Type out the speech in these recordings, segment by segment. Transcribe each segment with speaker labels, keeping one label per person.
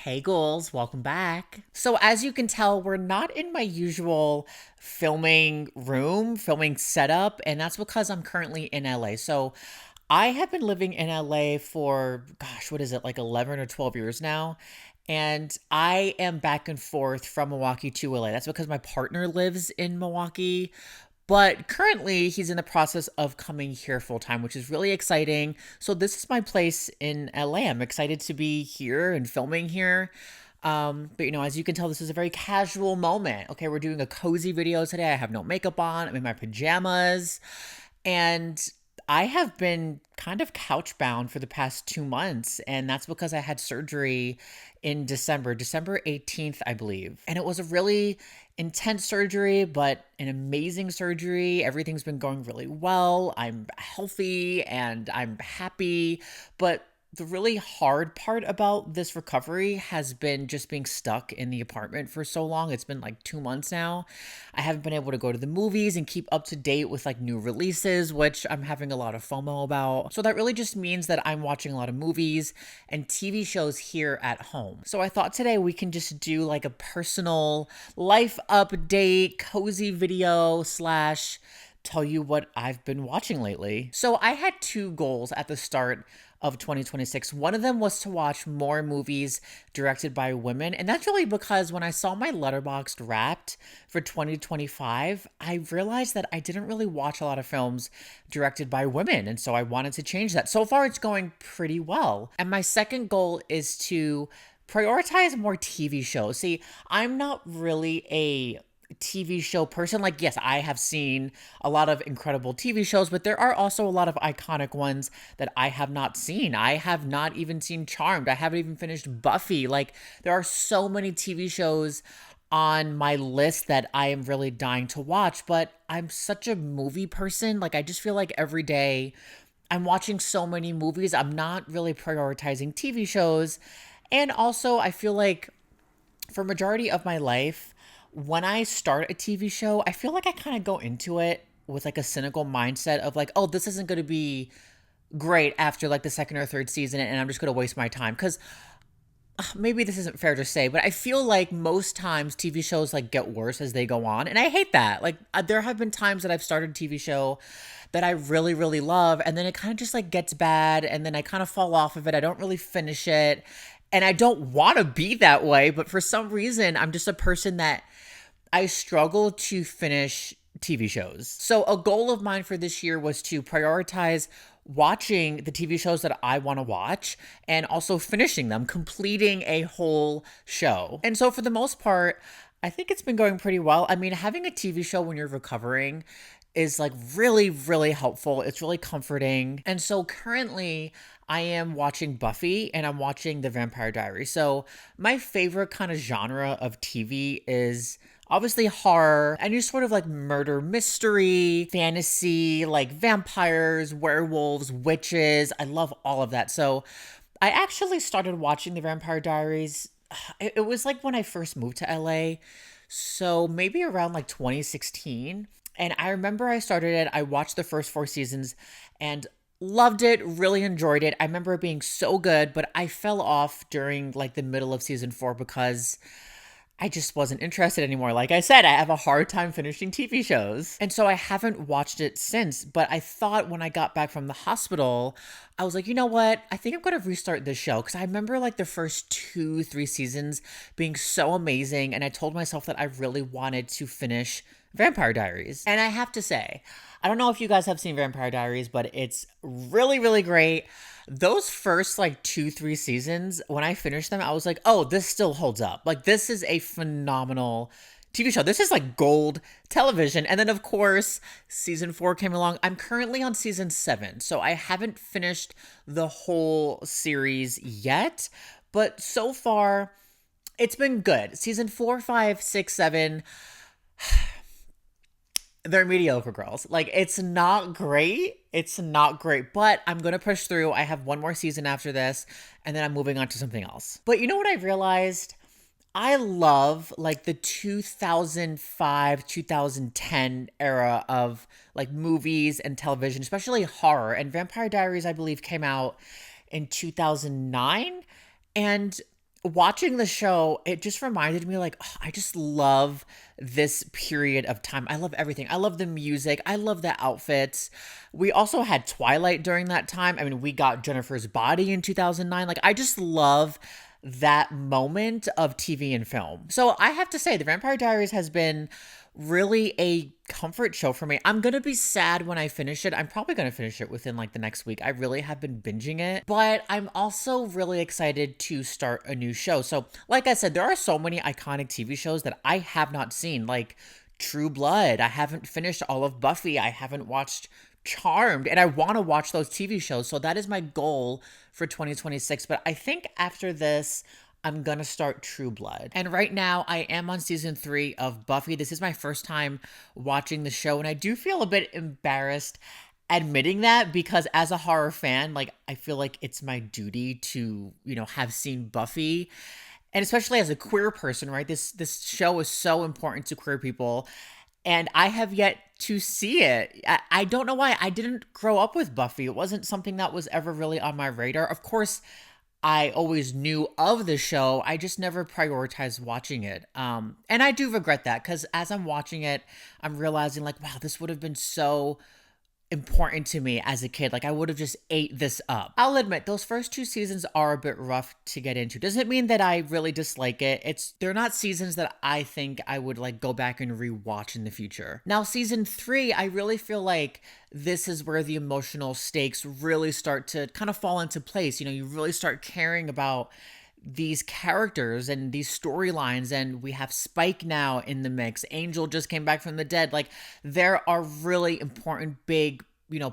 Speaker 1: Hey ghouls, welcome back. So as you can tell, we're not in my usual filming setup, and that's because I'm currently in LA. So I have been living in LA for, gosh, what is it, like 11 or 12 years now? And I am back and forth from Milwaukee to LA. That's because my partner lives in Milwaukee, but currently, he's in the process of coming here full time, which is really exciting. So, this is my place in LA. I'm excited to be here and filming here. But as you can tell, this is a very casual moment. Okay, we're doing a cozy video today. I have no makeup on, I'm in my pajamas. And I have been kind of couch bound for the past 2 months, and that's because I had surgery in December 18th, I believe. And it was a really intense surgery, but an amazing surgery. Everything's been going really well. I'm healthy and I'm happy. But the really hard part about this recovery has been just being stuck in the apartment for so long. It's been like 2 months now. I haven't been able to go to the movies and keep up to date with like new releases, which I'm having a lot of FOMO about. So that really just means that I'm watching a lot of movies and TV shows here at home. So I thought today we can just do like a personal life update, cozy video slash tell you what I've been watching lately. So I had two goals at the start of 2026. One of them was to watch more movies directed by women. And that's really because when I saw my Letterboxd Wrapped for 2025, I realized that I didn't really watch a lot of films directed by women. And so I wanted to change that. So far, it's going pretty well. And my second goal is to prioritize more TV shows. See, I'm not really a TV show person. Like, yes, I have seen a lot of incredible TV shows, but there are also a lot of iconic ones that I have not seen. I have not even seen Charmed. I haven't even finished Buffy. Like, there are so many TV shows on my list that I am really dying to watch, but I'm such a movie person. Like, I just feel like every day I'm watching so many movies. I'm not really prioritizing TV shows. And also, I feel like for majority of my life, when I start a TV show, I feel like I kind of go into it with like a cynical mindset of like, oh, this isn't going to be great after like the second or third season, and I'm just going to waste my time. Because maybe this isn't fair to say, but I feel like most times TV shows like get worse as they go on. And I hate that. Like, there have been times that I've started a TV show that I really, really love, and then it kind of just like gets bad, and then I kind of fall off of it. I don't really finish it. And I don't want to be that way, but for some reason, I'm just a person that I struggle to finish TV shows. So a goal of mine for this year was to prioritize watching the TV shows that I want to watch and also finishing them, completing a whole show. And so for the most part, I think it's been going pretty well. I mean, having a TV show when you're recovering is like really, really helpful. It's really comforting. And so currently, I am watching Buffy and I'm watching The Vampire Diaries. So my favorite kind of genre of TV is obviously horror, any sort of like murder mystery, fantasy, like vampires, werewolves, witches. I love all of that. So I actually started watching The Vampire Diaries. It was like when I first moved to LA. So maybe around like 2016. And I remember I started it. I watched the first 4 seasons and loved it, really enjoyed it. I remember it being so good, but I fell off during like the middle of season 4 because I just wasn't interested anymore. Like I said, I have a hard time finishing TV shows. And so I haven't watched it since. But I thought when I got back from the hospital, I was like, you know what? I think I'm going to restart this show. Because I remember like the first 2, 3 seasons being so amazing. And I told myself that I really wanted to finish Vampire Diaries. And I have to say, I don't know if you guys have seen Vampire Diaries, but it's really, really great. Those first like 2, 3 seasons, when I finished them, I was like, oh, this still holds up. Like, this is a phenomenal TV show. This is like gold television. And then, of course, season 4 came along. I'm currently on season 7, so I haven't finished the whole series yet. But so far, it's been good. Season 4, 5, 6, 7. They're mediocre, girls. Like, it's not great. It's not great, but I'm going to push through. I have one more season after this, and then I'm moving on to something else. But you know what I realized? I love like the 2005, 2010 era of like movies and television, especially horror. And Vampire Diaries, I believe, came out in 2009. And Watching the show, it just reminded me like, oh, I just love this period of time. I love everything. I love the music. I love the outfits. We also had Twilight during that time. I mean, we got Jennifer's Body in 2009. Like, I just love that moment of TV and film. So I have to say, The Vampire Diaries has been really a comfort show for me. I'm gonna be sad when I finish it. I'm probably gonna finish it within like the next week. I really have been binging it, but I'm also really excited to start a new show. So, like I said, there are so many iconic TV shows that I have not seen, like True Blood. I haven't finished all of Buffy. I haven't watched Charmed, and I want to watch those TV shows. So that is my goal for 2026. But I think after this, I'm gonna start True Blood. And right now, I am on season 3 of Buffy. This is my first time watching the show, and I do feel a bit embarrassed admitting that because as a horror fan, like I feel like it's my duty to, have seen Buffy. And especially as a queer person, right? This show is so important to queer people. And I have yet to see it. I don't know why. I didn't grow up with Buffy. It wasn't something that was ever really on my radar. Of course, I always knew of the show. I just never prioritized watching it. And I do regret that because as I'm watching it, I'm realizing like, wow, this would have been so important to me as a kid. Like I would have just ate this up. I'll admit those first 2 seasons are a bit rough to get into. Doesn't mean that I really dislike it. They're not seasons that I think I would like go back and rewatch in the future. Now season 3, I really feel like this is where the emotional stakes really start to kind of fall into place. You really start caring about these characters and these storylines, and we have Spike now in the mix. Angel just came back from the dead. Like there are really important big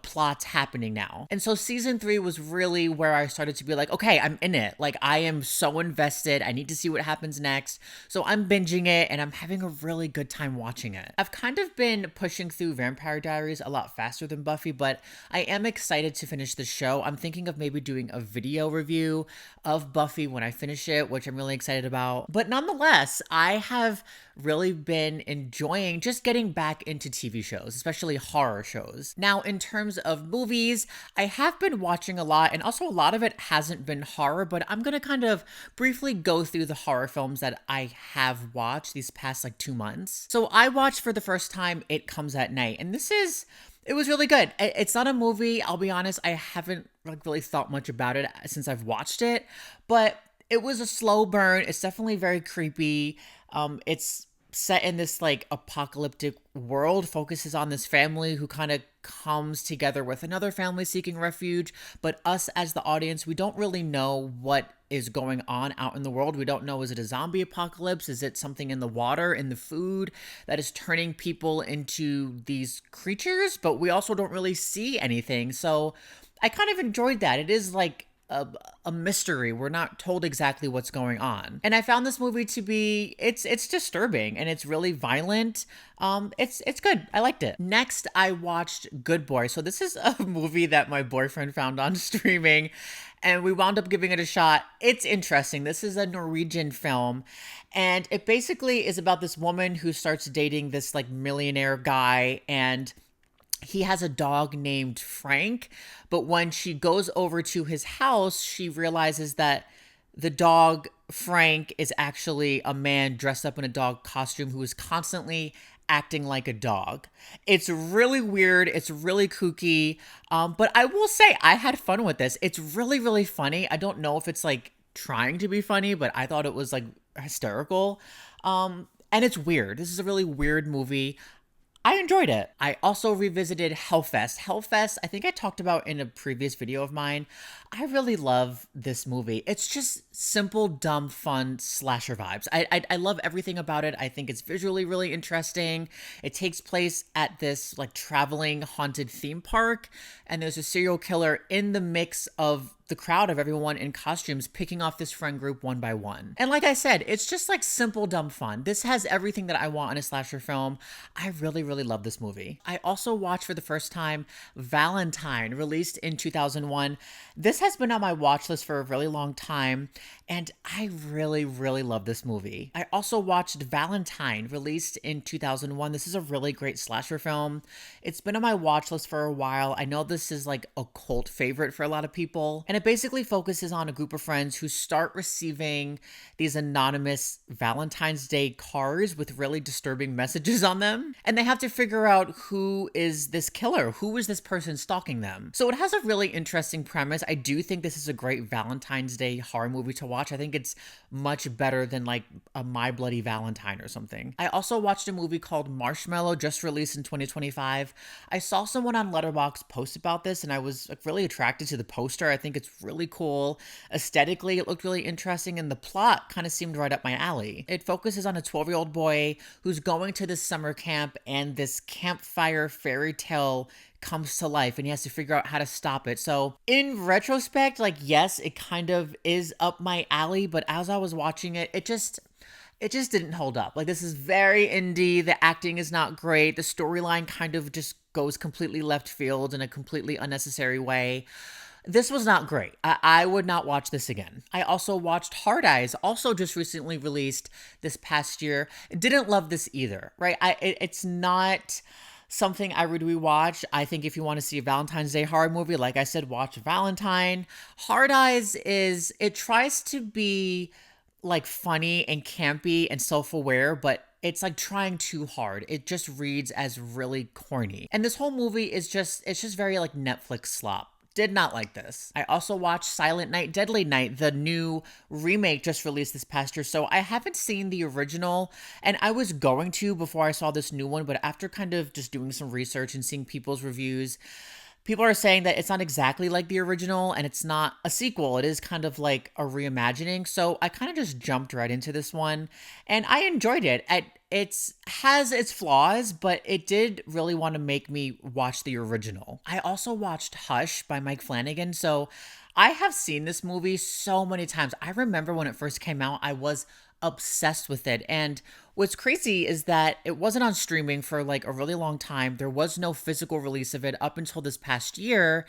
Speaker 1: plots happening now. And so season 3 was really where I started to be like, okay, I'm in it. Like I am so invested. I need to see what happens next. So I'm binging it and I'm having a really good time watching it. I've kind of been pushing through Vampire Diaries a lot faster than Buffy, but I am excited to finish the show. I'm thinking of maybe doing a video review of Buffy when I finish it, which I'm really excited about. But nonetheless, I have really been enjoying just getting back into TV shows, especially horror shows. Now, in terms of movies, I have been watching a lot, and also a lot of it hasn't been horror, but I'm gonna kind of briefly go through the horror films that I have watched these past like 2 months. So I watched for the first time It Comes at Night, and it was really good. It's not a movie, I'll be honest, I haven't like really thought much about it since I've watched it, but it was a slow burn. It's definitely very creepy. It's set in this like apocalyptic world, focuses on this family who kind of comes together with another family seeking refuge. But us as the audience, we don't really know what is going on out in the world. We don't know, is it a zombie apocalypse? Is it something in the water, in the food that is turning people into these creatures? But we also don't really see anything. So I kind of enjoyed that. It is like a mystery. We're not told exactly what's going on. And I found this movie to be, it's disturbing and it's really violent. It's good. I liked it. Next, I watched Good Boy. So this is a movie that my boyfriend found on streaming and we wound up giving it a shot. It's interesting. This is a Norwegian film and it basically is about this woman who starts dating this like millionaire guy, and he has a dog named Frank, but when she goes over to his house, she realizes that the dog Frank is actually a man dressed up in a dog costume who is constantly acting like a dog. It's really weird. It's really kooky. But I will say I had fun with this. It's really, really funny. I don't know if it's like trying to be funny, but I thought it was like hysterical. And it's weird. This is a really weird movie. I enjoyed it. I also revisited Hellfest. Hellfest, I think I talked about in a previous video of mine. I really love this movie. It's just simple, dumb, fun slasher vibes. I love everything about it. I think it's visually really interesting. It takes place at this like traveling haunted theme park, and there's a serial killer in the mix of the crowd of everyone in costumes picking off this friend group one by one. And like I said, it's just like simple, dumb fun. This has everything that I want in a slasher film. I really, really love this movie. I also watched for the first time Valentine, released in 2001. This has been on my watch list for a really long time, and I really, really love this movie. I also watched Valentine, released in 2001. This is a really great slasher film. It's been on my watch list for a while. I know this is like a cult favorite for a lot of people, and it basically focuses on a group of friends who start receiving these anonymous Valentine's Day cards with really disturbing messages on them. And they have to figure out who is this killer, who is this person stalking them. So it has a really interesting premise. I do think this is a great Valentine's Day horror movie to watch. I think it's much better than like a My Bloody Valentine or something. I also watched a movie called Marshmallow, just released in 2025. I saw someone on Letterboxd post about this and I was like really attracted to the poster. I think it's really cool. Aesthetically, it looked really interesting and the plot kind of seemed right up my alley. It focuses on a 12-year-old boy who's going to this summer camp and this campfire fairy tale comes to life and he has to figure out how to stop it. So in retrospect, like, yes, it kind of is up my alley, but as I was watching it, it just didn't hold up. Like, this is very indie. The acting is not great. The storyline kind of just goes completely left field in a completely unnecessary way. This was not great. I would not watch this again. I also watched Hard Eyes, also just recently released this past year. Didn't love this either, right? It's not something I would rewatch. I think if you want to see a Valentine's Day horror movie, like I said, watch Valentine. Hard Eyes it tries to be like funny and campy and self-aware, but it's like trying too hard. It just reads as really corny. And this whole movie it's just very like Netflix slop. Did not like this. I also watched Silent Night, Deadly Night, the new remake just released this past year. So I haven't seen the original, and I was going to before I saw this new one, but after kind of just doing some research and seeing people's reviews, people are saying that it's not exactly like the original and it's not a sequel. It is kind of like a reimagining. So I kind of just jumped right into this one and I enjoyed it. It has its flaws, but it did really want to make me watch the original. I also watched Hush by Mike Flanagan. So I have seen this movie so many times. I remember when it first came out, I was obsessed with it. And what's crazy is that it wasn't on streaming for like a really long time. There was no physical release of it up until this past year.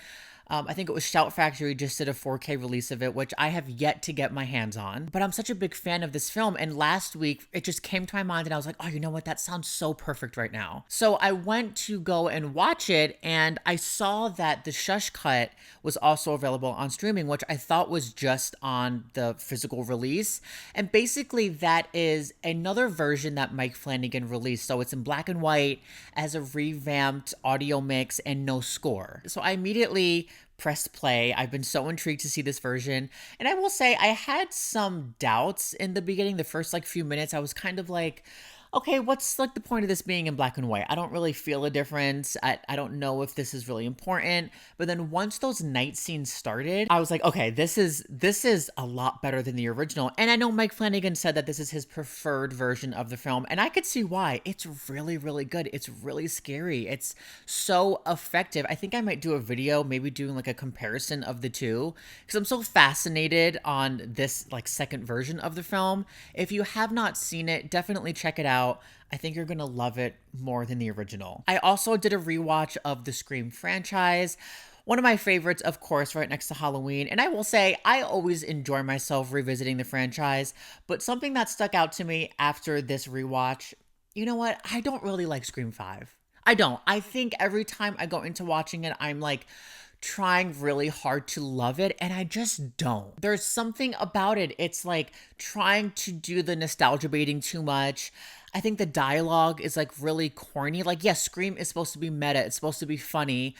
Speaker 1: I think it was Shout Factory just did a 4K release of it, which I have yet to get my hands on. But I'm such a big fan of this film. And last week, it just came to my mind and I was like, oh, you know what? That sounds so perfect right now. So I went to go and watch it and I saw that the Shush Cut was also available on streaming, which I thought was just on the physical release. And basically that is another version that Mike Flanagan released. So it's in black and white as a revamped audio mix and no score. So I immediately pressed play. I've been so intrigued to see this version. And I will say I had some doubts in the beginning. The first like few minutes, I was kind of like, okay, what's like the point of this being in black and white? I don't really feel a difference. I don't know if this is really important. But then once those night scenes started, I was like, okay, this is a lot better than the original. And I know Mike Flanagan said that this is his preferred version of the film. And I could see why. It's really, really good. It's really scary. It's so effective. I think I might do a video, maybe doing like a comparison of the two, because I'm so fascinated on this like second version of the film. If you have not seen it, definitely check it out. I think you're going to love it more than the original. I also did a rewatch of the Scream franchise. One of my favorites, of course, right next to Halloween. And I will say, I always enjoy myself revisiting the franchise. But something that stuck out to me after this rewatch, you know what? I don't really like Scream 5. I don't. I think every time I go into watching it, I'm like trying really hard to love it and I just don't. There's something about it. It's like trying to do the nostalgia baiting too much. I think the dialogue is like really corny. Like, yes, Scream is supposed to be meta. It's supposed to be funny.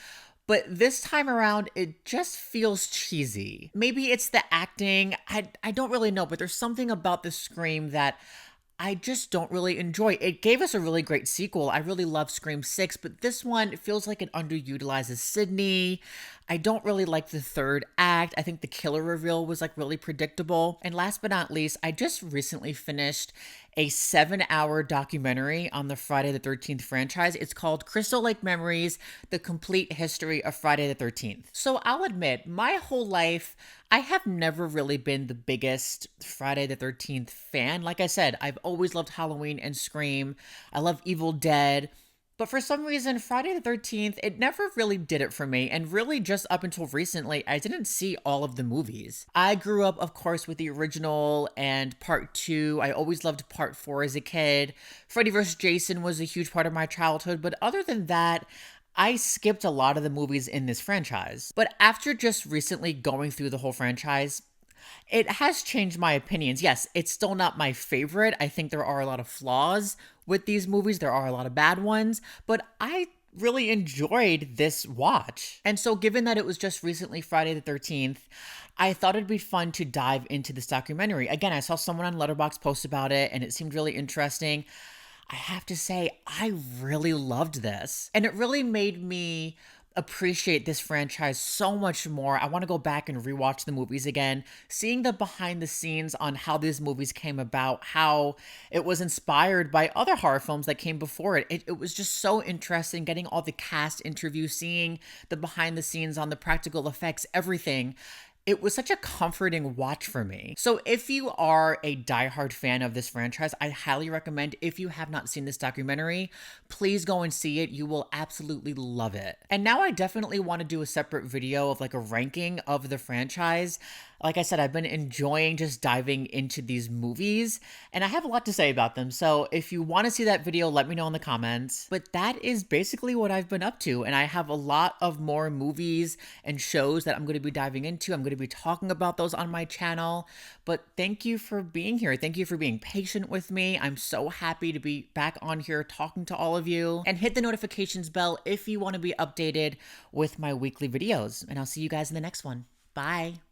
Speaker 1: But this time around, it just feels cheesy. Maybe it's the acting. I don't really know, but there's something about the Scream that I just don't really enjoy. It gave us a really great sequel. I really love Scream 6, but this one, it feels like it underutilizes Sydney. I don't really like the third act. I think the killer reveal was like really predictable. And last but not least, I just recently finished a 7-hour documentary on the Friday the 13th franchise. It's called Crystal Lake Memories, The Complete History of Friday the 13th. So I'll admit, my whole life, I have never really been the biggest Friday the 13th fan. Like I said, I've always loved Halloween and Scream. I love Evil Dead. But for some reason, Friday the 13th, it never really did it for me. And really just up until recently, I didn't see all of the movies. I grew up, of course, with the original and part 2. I always loved part 4 as a kid. Freddy vs. Jason was a huge part of my childhood. But other than that, I skipped a lot of the movies in this franchise. But after just recently going through the whole franchise, it has changed my opinions. Yes, it's still not my favorite. I think there are a lot of flaws with these movies. There are a lot of bad ones, but I really enjoyed this watch. And so given that it was just recently Friday the 13th, I thought it'd be fun to dive into this documentary. Again, I saw someone on Letterboxd post about it and it seemed really interesting. I have to say, I really loved this. And it really made me appreciate this franchise so much more. I want to go back and rewatch the movies again, seeing the behind the scenes on how these movies came about, how it was inspired by other horror films that came before it. It was just so interesting getting all the cast interviews, seeing the behind the scenes on the practical effects, everything. It was such a comforting watch for me. So if you are a diehard fan of this franchise, I highly recommend, if you have not seen this documentary, please go and see it. You will absolutely love it. And now I definitely want to do a separate video of like a ranking of the franchise. Like I said, I've been enjoying just diving into these movies, and I have a lot to say about them. So if you want to see that video, let me know in the comments. But that is basically what I've been up to, and I have a lot of more movies and shows that I'm going to be diving into. I'm going to be talking about those on my channel. But thank you for being here. Thank you for being patient with me. I'm so happy to be back on here talking to all of you. And hit the notifications bell if you want to be updated with my weekly videos. And I'll see you guys in the next one. Bye.